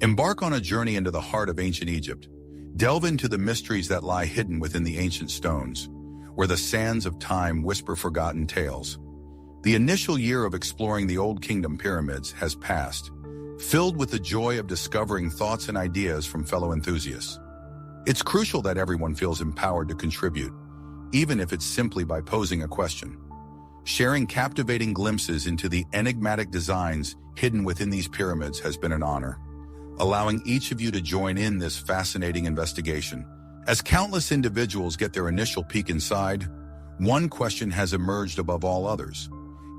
Embark on a journey into the heart of ancient Egypt. Delve into the mysteries that lie hidden within the ancient stones, where the sands of time whisper forgotten tales. The initial year of exploring the Old Kingdom pyramids has passed, filled with the joy of discovering thoughts and ideas from fellow enthusiasts. It's crucial that everyone feels empowered to contribute, even if it's simply by posing a question. Sharing captivating glimpses into the enigmatic designs hidden within these pyramids has been an honor, allowing each of you to join in this fascinating investigation. As countless individuals get their initial peek inside, one question has emerged above all others.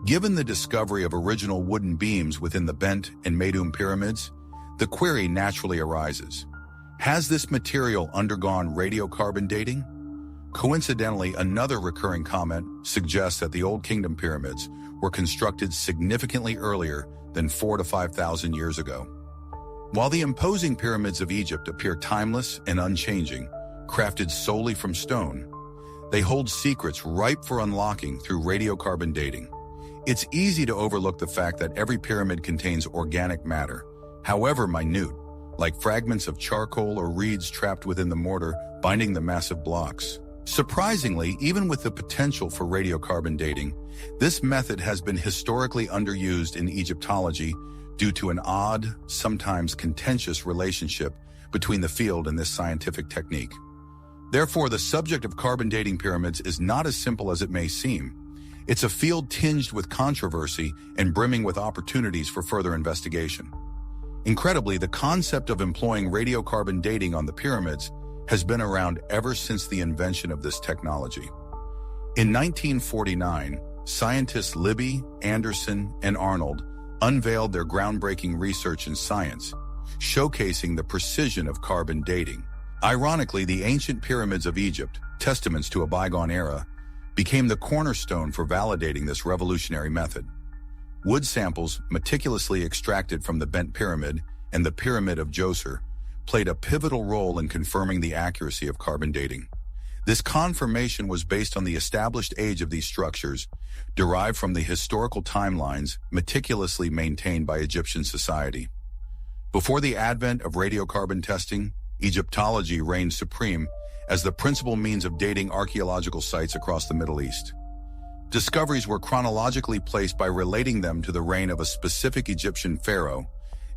Given the discovery of original wooden beams within the Bent and Meidum pyramids, the query naturally arises: has this material undergone radiocarbon dating? Coincidentally, another recurring comment suggests that the Old Kingdom pyramids were constructed significantly earlier than 4,000 to 5,000 years ago. While the imposing pyramids of Egypt appear timeless and unchanging, crafted solely from stone, they hold secrets ripe for unlocking through radiocarbon dating. It's easy to overlook the fact that every pyramid contains organic matter, however minute, like fragments of charcoal or reeds trapped within the mortar binding the massive blocks. Surprisingly, even with the potential for radiocarbon dating, this method has been historically underused in Egyptology due to an odd, sometimes contentious relationship between the field and this scientific technique. Therefore, the subject of carbon dating pyramids is not as simple as it may seem. It's a field tinged with controversy and brimming with opportunities for further investigation. Incredibly, the concept of employing radiocarbon dating on the pyramids has been around ever since the invention of this technology. In 1949, scientists Libby, Anderson, and Arnold unveiled their groundbreaking research in science, showcasing the precision of carbon dating. Ironically, the ancient pyramids of Egypt, testaments to a bygone era, became the cornerstone for validating this revolutionary method. Wood samples meticulously extracted from the Bent Pyramid and the Pyramid of Djoser played a pivotal role in confirming the accuracy of carbon dating. This confirmation was based on the established age of these structures, derived from the historical timelines meticulously maintained by Egyptian society. Before the advent of radiocarbon testing, Egyptology reigned supreme as the principal means of dating archaeological sites across the Middle East. Discoveries were chronologically placed by relating them to the reign of a specific Egyptian pharaoh,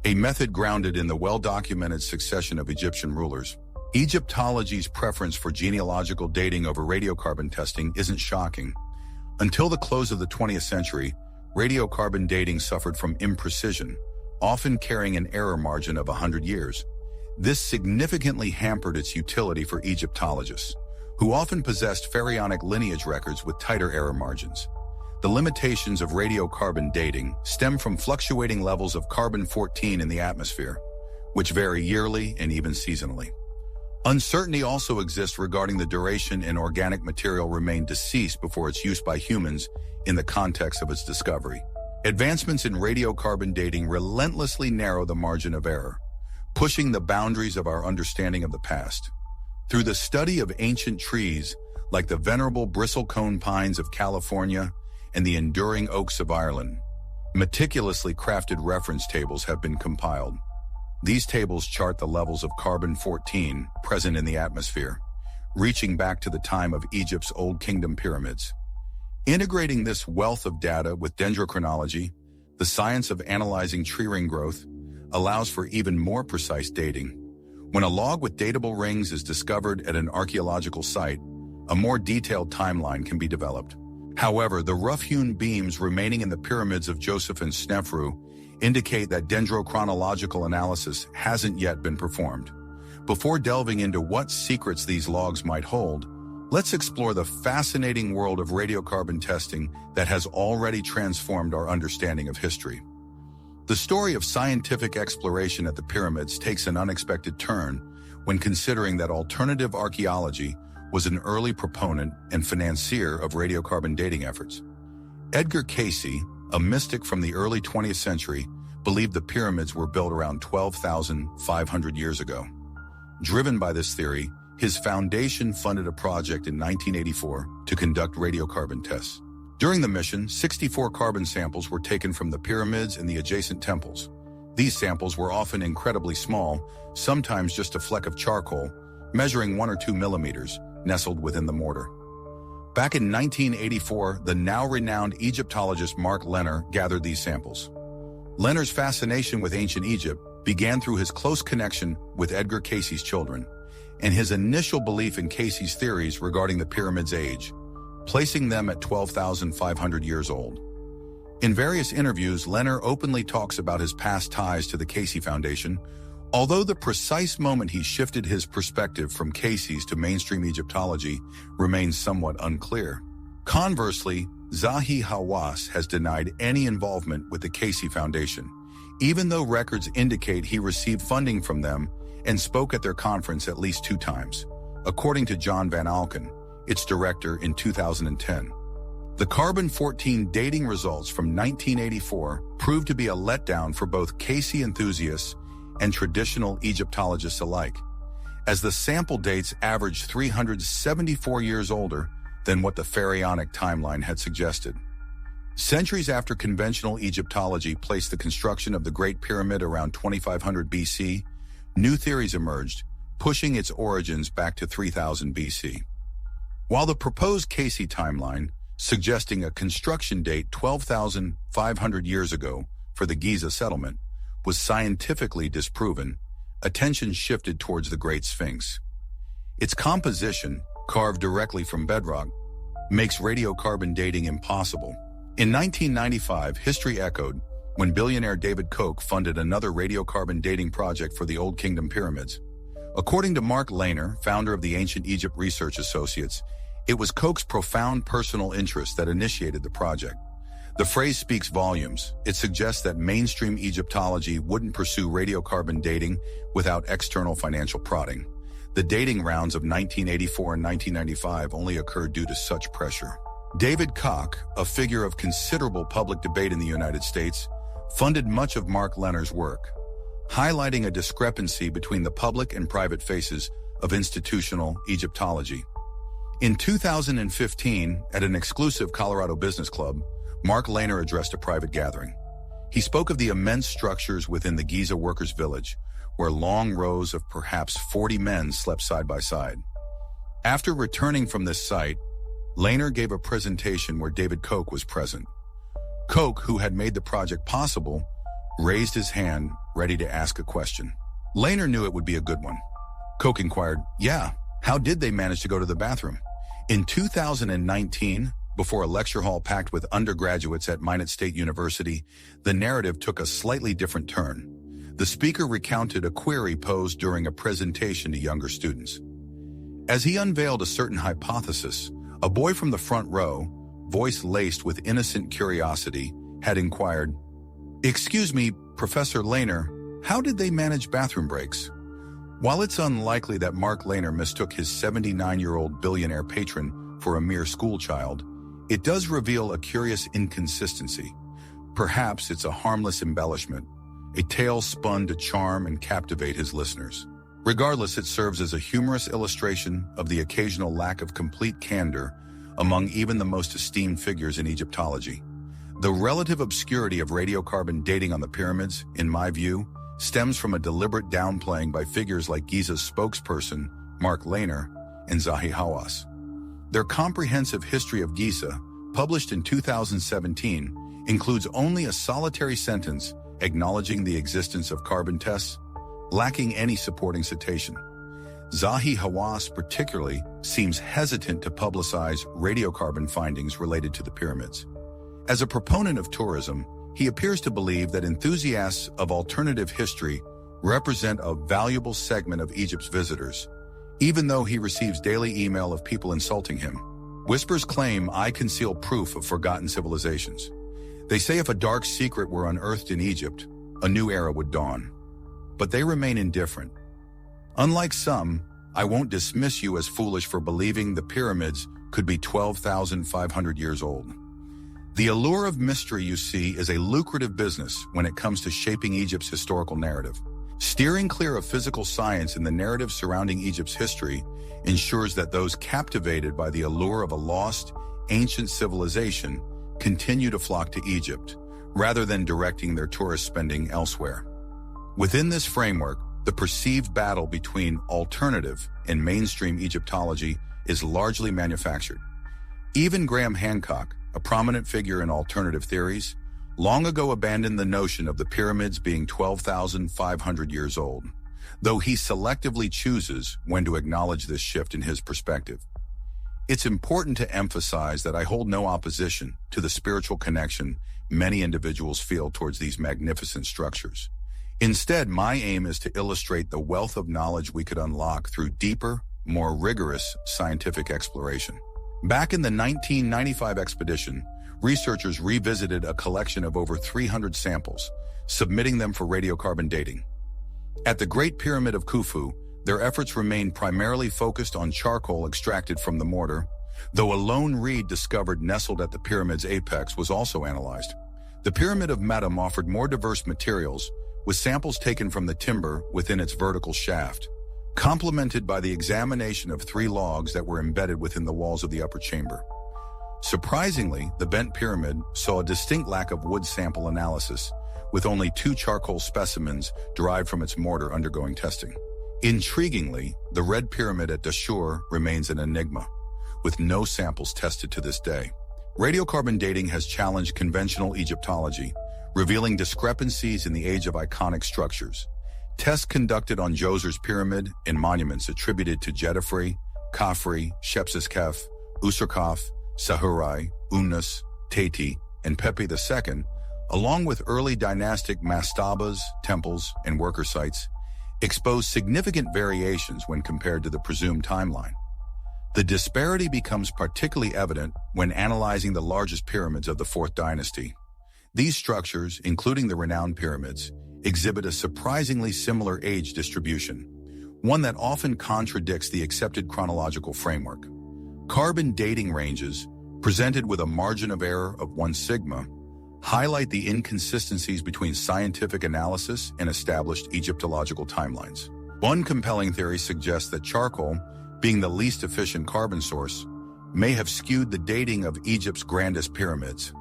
a method grounded in the well-documented succession of Egyptian rulers. Egyptology's preference for genealogical dating over radiocarbon testing isn't shocking. Until the close of the 20th century, radiocarbon dating suffered from imprecision, often carrying an error margin of 100 years. This significantly hampered its utility for Egyptologists, who often possessed pharaonic lineage records with tighter error margins. The limitations of radiocarbon dating stem from fluctuating levels of carbon-14 in the atmosphere, which vary yearly and even seasonally. Uncertainty also exists regarding the duration an organic material remained deceased before its use by humans in the context of its discovery. Advancements in radiocarbon dating relentlessly narrow the margin of error, pushing the boundaries of our understanding of the past. Through the study of ancient trees, like the venerable bristlecone pines of California and the enduring oaks of Ireland, meticulously crafted reference tables have been compiled. These tables chart the levels of carbon-14 present in the atmosphere, reaching back to the time of Egypt's Old Kingdom pyramids. Integrating this wealth of data with dendrochronology, the science of analyzing tree ring growth, allows for even more precise dating. When a log with datable rings is discovered at an archaeological site, a more detailed timeline can be developed. However, the rough-hewn beams remaining in the pyramids of Djosef and Snefru indicate that dendrochronological analysis hasn't yet been performed. Before delving into what secrets these logs might hold, let's explore the fascinating world of radiocarbon testing that has already transformed our understanding of history. The story of scientific exploration at the pyramids takes an unexpected turn when considering that alternative archaeology was an early proponent and financier of radiocarbon dating efforts. Edgar Cayce, a mystic from the early 20th century, believed the pyramids were built around 12,500 years ago. Driven by this theory, his foundation funded a project in 1984 to conduct radiocarbon tests. During the mission, 64 carbon samples were taken from the pyramids and the adjacent temples. These samples were often incredibly small, sometimes just a fleck of charcoal, measuring 1 or 2 millimeters, nestled within the mortar. Back in 1984, the now-renowned Egyptologist Mark Lehner gathered these samples. Lehner's fascination with ancient Egypt began through his close connection with Edgar Cayce's children, and his initial belief in Cayce's theories regarding the pyramids' age, placing them at 12,500 years old. In various interviews, Lehner openly talks about his past ties to the Cayce Foundation, although the precise moment he shifted his perspective from Cayce's to mainstream Egyptology remains somewhat unclear. Conversely, Zahi Hawass has denied any involvement with the Cayce Foundation, even though records indicate he received funding from them and spoke at their conference at least 2 times, according to John Van Alken, its director, in 2010. The carbon-14 dating results from 1984 proved to be a letdown for both Cayce enthusiasts and traditional Egyptologists alike, as the sample dates averaged 374 years older than what the pharaonic timeline had suggested. Centuries after conventional Egyptology placed the construction of the Great Pyramid around 2500 BC, new theories emerged, pushing its origins back to 3000 BC. While the proposed Cayce timeline, suggesting a construction date 12,500 years ago for the Giza settlement, was scientifically disproven, attention shifted towards the Great Sphinx. Its composition, carved directly from bedrock, makes radiocarbon dating impossible. In 1995, history echoed when billionaire David Koch funded another radiocarbon dating project for the Old Kingdom pyramids. According to Mark Lehner, founder of the Ancient Egypt Research Associates, it was Koch's profound personal interest that initiated the project. The phrase speaks volumes. It suggests that mainstream Egyptology wouldn't pursue radiocarbon dating without external financial prodding. The dating rounds of 1984 and 1995 only occurred due to such pressure. David Koch, a figure of considerable public debate in the United States, funded much of Mark Lehner's work, highlighting a discrepancy between the public and private faces of institutional Egyptology. In 2015, at an exclusive Colorado business club, Mark Lehner addressed a private gathering. He spoke of the immense structures within the Giza workers' village, where long rows of perhaps 40 men slept side by side. After returning from this site, Lehner gave a presentation where David Koch was present. Koch, who had made the project possible, raised his hand, ready to ask a question. Lehner knew it would be a good one. Koch inquired, "Yeah, how did they manage to go to the bathroom?" In 2019, before a lecture hall packed with undergraduates at Minot State University, the narrative took a slightly different turn. The speaker recounted a query posed during a presentation to younger students. As he unveiled a certain hypothesis, a boy from the front row, voice laced with innocent curiosity, had inquired, "Excuse me, Professor Lehner, how did they manage bathroom breaks?" While it's unlikely that Mark Lehner mistook his 79-year-old billionaire patron for a mere schoolchild, it does reveal a curious inconsistency. Perhaps it's a harmless embellishment, a tale spun to charm and captivate his listeners. Regardless, it serves as a humorous illustration of the occasional lack of complete candor among even the most esteemed figures in Egyptology. The relative obscurity of radiocarbon dating on the pyramids, in my view, stems from a deliberate downplaying by figures like Giza's spokesperson, Mark Lehner, and Zahi Hawass. Their comprehensive history of Giza, published in 2017, includes only a solitary sentence acknowledging the existence of carbon tests, lacking any supporting citation. Zahi Hawass particularly seems hesitant to publicize radiocarbon findings related to the pyramids. As a proponent of tourism, he appears to believe that enthusiasts of alternative history represent a valuable segment of Egypt's visitors, even though he receives daily email of people insulting him. Whispers claim I conceal proof of forgotten civilizations. They say if a dark secret were unearthed in Egypt, a new era would dawn. But they remain indifferent. Unlike some, I won't dismiss you as foolish for believing the pyramids could be 12,500 years old. The allure of mystery, you see, is a lucrative business when it comes to shaping Egypt's historical narrative. Steering clear of physical science in the narrative surrounding Egypt's history ensures that those captivated by the allure of a lost, ancient civilization continue to flock to Egypt, rather than directing their tourist spending elsewhere. Within this framework, the perceived battle between alternative and mainstream Egyptology is largely manufactured. Even Graham Hancock, a prominent figure in alternative theories, long ago abandoned the notion of the pyramids being 12,500 years old, though he selectively chooses when to acknowledge this shift in his perspective. It's important to emphasize that I hold no opposition to the spiritual connection many individuals feel towards these magnificent structures. Instead, my aim is to illustrate the wealth of knowledge we could unlock through deeper, more rigorous scientific exploration. Back in the 1995 expedition, researchers revisited a collection of over 300 samples, submitting them for radiocarbon dating. At the Great Pyramid of Khufu, their efforts remained primarily focused on charcoal extracted from the mortar, though a lone reed discovered nestled at the pyramid's apex was also analyzed. The Pyramid of Meidum offered more diverse materials, with samples taken from the timber within its vertical shaft, complemented by the examination of 3 logs that were embedded within the walls of the upper chamber. Surprisingly, the bent pyramid saw a distinct lack of wood sample analysis, with only 2 charcoal specimens derived from its mortar undergoing testing. Intriguingly, the Red Pyramid at Dashur remains an enigma, with no samples tested to this day. Radiocarbon dating has challenged conventional Egyptology, revealing discrepancies in the age of iconic structures. Tests conducted on Djoser's pyramid and monuments attributed to Djedefre, Khafre, Shepseskef, Userkaf, Sahurai, Unas, Teti, and Pepi II, along with early dynastic mastabas, temples, and worker sites, expose significant variations when compared to the presumed timeline. The disparity becomes particularly evident when analyzing the largest pyramids of the 4th dynasty. These structures, including the renowned pyramids, exhibit a surprisingly similar age distribution, one that often contradicts the accepted chronological framework. Carbon dating ranges, presented with a margin of error of 1 sigma, highlight the inconsistencies between scientific analysis and established Egyptological timelines. One compelling theory suggests that charcoal, being the least efficient carbon source, may have skewed the dating of Egypt's grandest pyramids.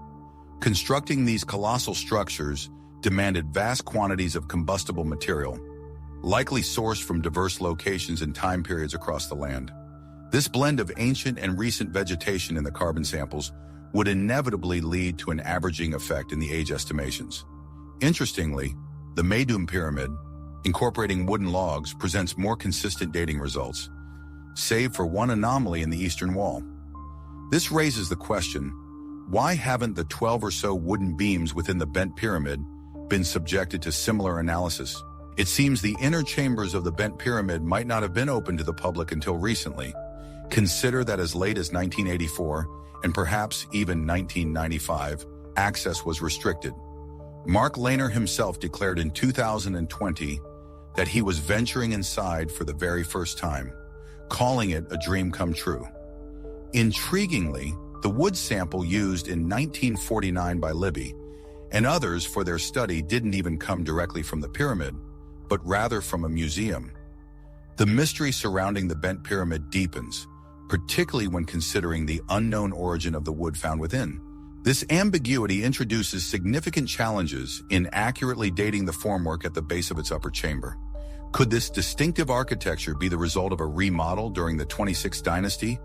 Constructing these colossal structures demanded vast quantities of combustible material, likely sourced from diverse locations and time periods across the land. This blend of ancient and recent vegetation in the carbon samples would inevitably lead to an averaging effect in the age estimations. Interestingly, the Meidum Pyramid, incorporating wooden logs, presents more consistent dating results, save for one anomaly in the eastern wall. This raises the question, why haven't the 12 or so wooden beams within the bent pyramid been subjected to similar analysis? It seems the inner chambers of the bent pyramid might not have been open to the public until recently. Consider that as late as 1984, and perhaps even 1995, access was restricted. Mark Lehner himself declared in 2020 that he was venturing inside for the very first time, calling it a dream come true. Intriguingly, the wood sample used in 1949 by Libby and others for their study didn't even come directly from the pyramid, but rather from a museum. The mystery surrounding the bent pyramid deepens, particularly when considering the unknown origin of the wood found within. This ambiguity introduces significant challenges in accurately dating the formwork at the base of its upper chamber. Could this distinctive architecture be the result of a remodel during the 26th dynasty,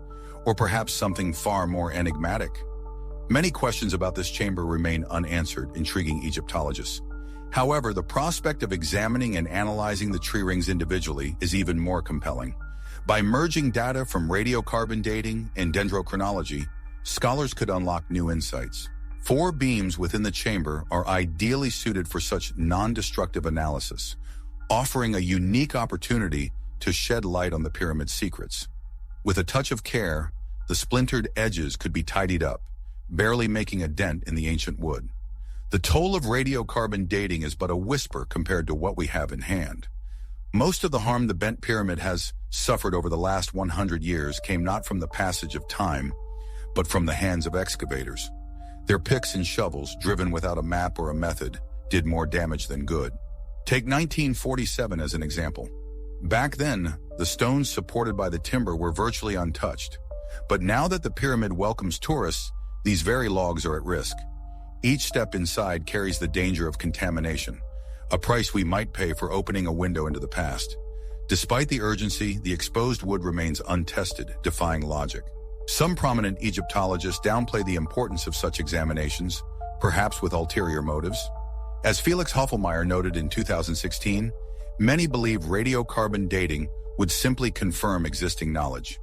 or perhaps something far more enigmatic? Many questions about this chamber remain unanswered, intriguing Egyptologists. However, the prospect of examining and analyzing the tree rings individually is even more compelling. By merging data from radiocarbon dating and dendrochronology, scholars could unlock new insights. 4 beams within the chamber are ideally suited for such non-destructive analysis, offering a unique opportunity to shed light on the pyramid's secrets. With a touch of care, the splintered edges could be tidied up, barely making a dent in the ancient wood. The toll of radiocarbon dating is but a whisper compared to what we have in hand. Most of the harm the bent pyramid has suffered over the last 100 years came not from the passage of time, but from the hands of excavators. Their picks and shovels, driven without a map or a method, did more damage than good. Take 1947 as an example. Back then, the stones supported by the timber were virtually untouched. But now that the pyramid welcomes tourists, these very logs are at risk. Each step inside carries the danger of contamination, a price we might pay for opening a window into the past. Despite the urgency, the exposed wood remains untested, defying logic. Some prominent Egyptologists downplay the importance of such examinations, perhaps with ulterior motives. As Felix Hoffelmeier noted in 2016, many believe radiocarbon dating would simply confirm existing knowledge.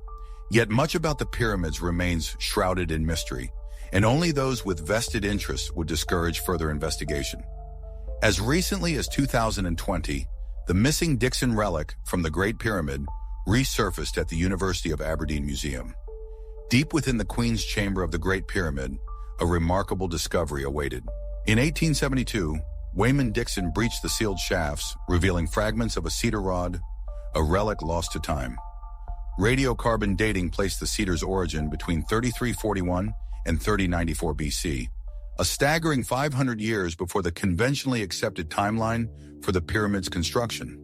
Yet much about the pyramids remains shrouded in mystery, and only those with vested interests would discourage further investigation. As recently as 2020, the missing Dixon relic from the Great Pyramid resurfaced at the University of Aberdeen Museum. Deep within the Queen's Chamber of the Great Pyramid, a remarkable discovery awaited. In 1872, Wayman Dixon breached the sealed shafts, revealing fragments of a cedar rod, a relic lost to time. Radiocarbon dating placed the cedar's origin between 3341 and 3094 BC, a staggering 500 years before the conventionally accepted timeline for the pyramid's construction.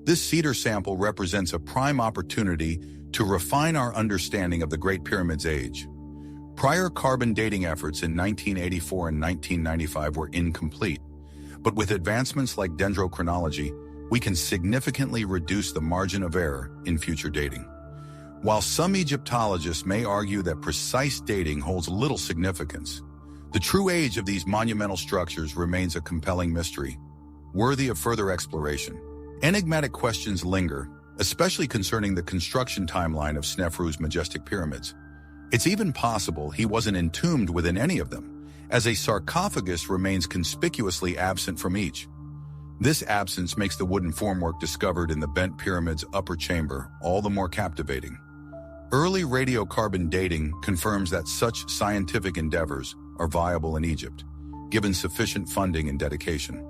This cedar sample represents a prime opportunity to refine our understanding of the Great Pyramid's age. Prior carbon dating efforts in 1984 and 1995 were incomplete, but with advancements like dendrochronology, we can significantly reduce the margin of error in future dating. While some Egyptologists may argue that precise dating holds little significance, the true age of these monumental structures remains a compelling mystery, worthy of further exploration. Enigmatic questions linger, especially concerning the construction timeline of Sneferu's majestic pyramids. It's even possible he wasn't entombed within any of them, as a sarcophagus remains conspicuously absent from each. This absence makes the wooden formwork discovered in the bent pyramid's upper chamber all the more captivating. Early radiocarbon dating confirms that such scientific endeavors are viable in Egypt, given sufficient funding and dedication.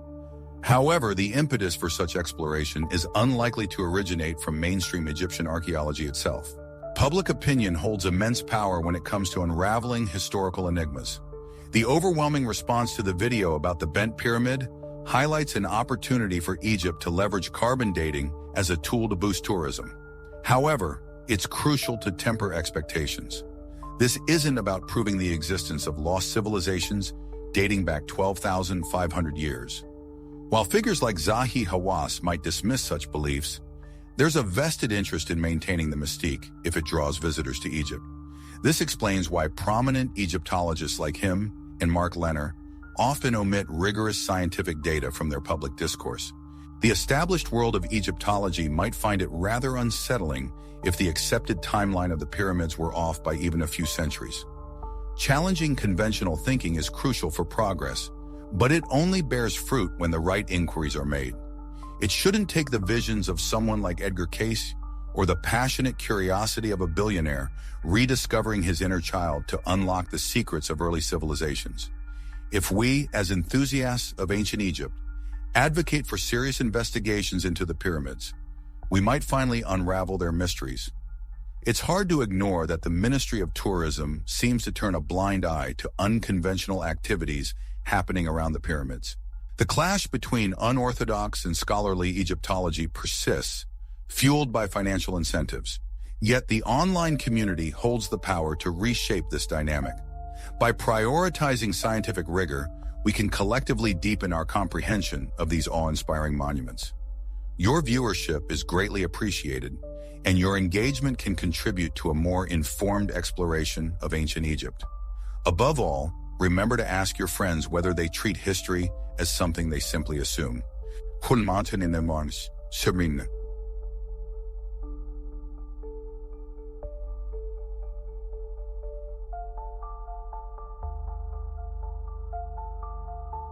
However, the impetus for such exploration is unlikely to originate from mainstream Egyptian archaeology itself. Public opinion holds immense power when it comes to unraveling historical enigmas. The overwhelming response to the video about the bent pyramid highlights an opportunity for Egypt to leverage carbon dating as a tool to boost tourism. However, it's crucial to temper expectations. This isn't about proving the existence of lost civilizations dating back 12,500 years. While figures like Zahi Hawass might dismiss such beliefs, there's a vested interest in maintaining the mystique if it draws visitors to Egypt. This explains why prominent Egyptologists like him and Mark Lenner often omit rigorous scientific data from their public discourse. The established world of Egyptology might find it rather unsettling if the accepted timeline of the pyramids were off by even a few centuries. Challenging conventional thinking is crucial for progress, but it only bears fruit when the right inquiries are made. It shouldn't take the visions of someone like Edgar Cayce or the passionate curiosity of a billionaire rediscovering his inner child to unlock the secrets of early civilizations. If we, as enthusiasts of ancient Egypt, advocate for serious investigations into the pyramids, we might finally unravel their mysteries. It's hard to ignore that the Ministry of Tourism seems to turn a blind eye to unconventional activities happening around the pyramids. The clash between unorthodox and scholarly Egyptology persists, fueled by financial incentives. Yet the online community holds the power to reshape this dynamic. By prioritizing scientific rigor, we can collectively deepen our comprehension of these awe-inspiring monuments. Your viewership is greatly appreciated, and your engagement can contribute to a more informed exploration of ancient Egypt. Above all, remember to ask your friends whether they treat history as something they simply assume.